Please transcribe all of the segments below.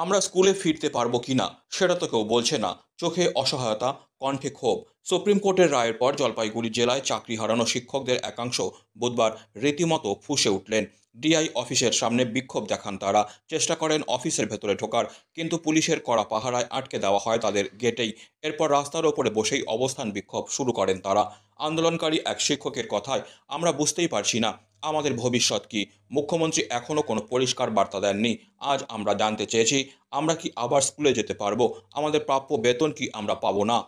আমরা স্কুলে ফিরতে পারবো কিনা সেটা তো কেউ বলছে না। চোখে অসহায়তা, কণ্ঠে ক্ষোভ। সুপ্রিম কোর্টের রায়ের পর জলপাইগুড়ি জেলায় চাকরি হারানো শিক্ষকদের একাংশ বুধবার রীতিমতো ফুঁসে উঠলেন। ডিআই অফিসের সামনে বিক্ষোভ দেখান তারা। চেষ্টা করেন অফিসের ভেতরে ঢোকার, কিন্তু পুলিশের কড়া পাহারায় আটকে দেওয়া হয় তাদের গেটেই। এরপর রাস্তার ওপরে বসেই অবস্থান বিক্ষোভ শুরু করেন তারা। আন্দোলনকারী এক শিক্ষকের কথায়, আমরা বুঝতেই পারছি না আমাদের ভবিষ্যৎ কি। মুখ্যমন্ত্রী এখনও কোনো পরিষ্কার বার্তা দেননি। আজ আমরা জানতে চেয়েছি, আমরা কি আবার স্কুলে যেতে পারবো? আমাদের প্রাপ্য বেতন কি আমরা পাবো না?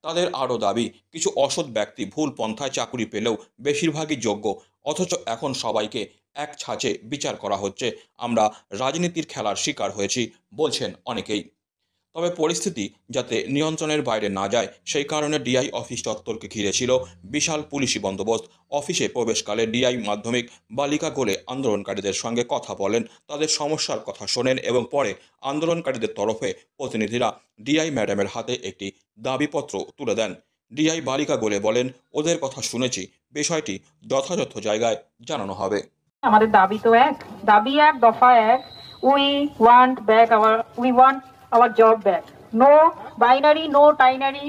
তাদের আরও দাবি, কিছু অসৎ ব্যক্তি ভুল পন্থায় চাকুরি পেলেও বেশিরভাগই যোগ্য, অথচ এখন সবাইকে এক ছাঁচে বিচার করা হচ্ছে। আমরা রাজনীতির খেলার শিকার হয়েছি বলছেন অনেকেই। তবে পরিস্থিতি যাতে নিয়ন্ত্রণের বাইরে না যায় সেই কারণে ডিআই অফিস চত্বরকে ঘিরে ছিল বিশাল পুলিশি বন্দোবস্ত। অফিসে প্রবেশকালে ডিআই মাধ্যমিক বালিকা গোলে আন্দোলনকারীদের সঙ্গে কথা বলেন, তাদের সমস্যার কথা শোনেন এবং পরে আন্দোলনকারীদের তরফে প্রতিনিধিরা ডিআই ম্যাডামের হাতে একটি দাবিপত্র তুলে দেন। ডিআই বালিকা গোলে বলেন, ওদের কথা শুনেছি, বিষয়টি যথাযথ জায়গায় জানানো হবে। আমাদের দাবি তো দাবি দফা we want our job back. No binary, no binary,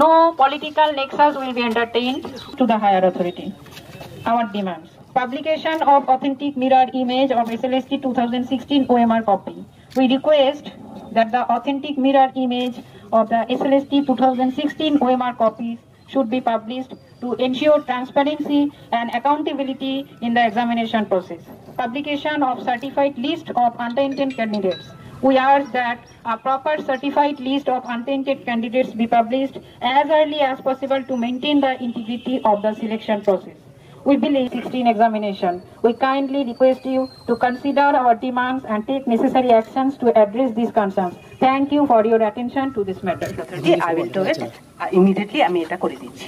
no political nexus will be entertained to the higher authority. Our demands: publication of authentic mirror image of SLST 2016 OMR copy. We request that the authentic mirror image of the SLST 2016 OMR copies should be published to ensure transparency and accountability in the examination process. Publication of certified list of untainted candidates. We urge that a proper certified list of untainted candidates be published as early as possible to maintain the integrity of the selection process. We believe 16 examination. We kindly request you to consider our demands and take necessary actions to address these concerns. Thank you for your attention to this matter. I will do it immediately. আমি এটা করে দিচ্ছি।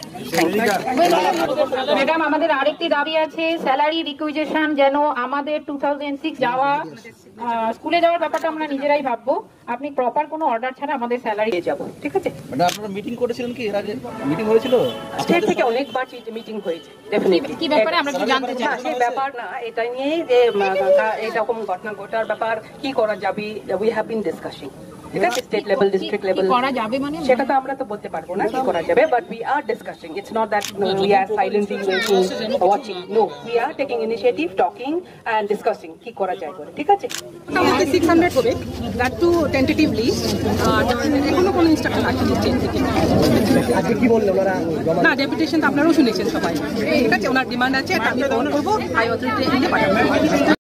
Madam, আমাদের আরেকটি দাবি আছে, salary requisition যেন আমাদের 2006 যাওয়া স্কুলে যাওয়ার ব্যাপারটা আমরা নিজেরাই ভাববো। আপনি প্রপার কোনো অর্ডার ছাড়া আমাদের স্যালারি যাব, ঠিক আছে? ম্যাডাম, আপনারা মিটিং করেছিলেন কি? এর আগে মিটিং হয়েছিল? স্টেট থেকে অনেকবার মিটিং হয়েছে। ডেফিনেটলি কি ব্যাপারে আমরা কি জানতে চাই? সেই ব্যাপার না, এটা নিয়ে যে এরকম ঘটনা ঘটার ব্যাপার কি করা যাবে, উই হ্যাভ বিন ডিসকাসিং। ঠিক আছে, স্টেট লেভেল, ডিস্ট্রিক্ট লেভেল করা যাবে মানে সেটা তো আমরা তো বলতে পারবো না কি করা যাবে, but we are discussing. It's not that we are silently watching. No, we are taking initiative, talking and discussing কি করা যায় করে। ঠিক আছে, আমাদের 600 হবে, দ্যাট টু টেন্টেটিভলি। এখনো কোনো ইনস্ট্রাকশন আসেনি স্টেট থেকে। আজকে কি বললেন ওনারা? না, ডেপুটেশন তো আপনারাও শুনেছেন সবাই। ঠিক আছে, ওনার ডিমান্ড আছে, আমি ফোন করবো, হাই অথরিটি পাঠাবো।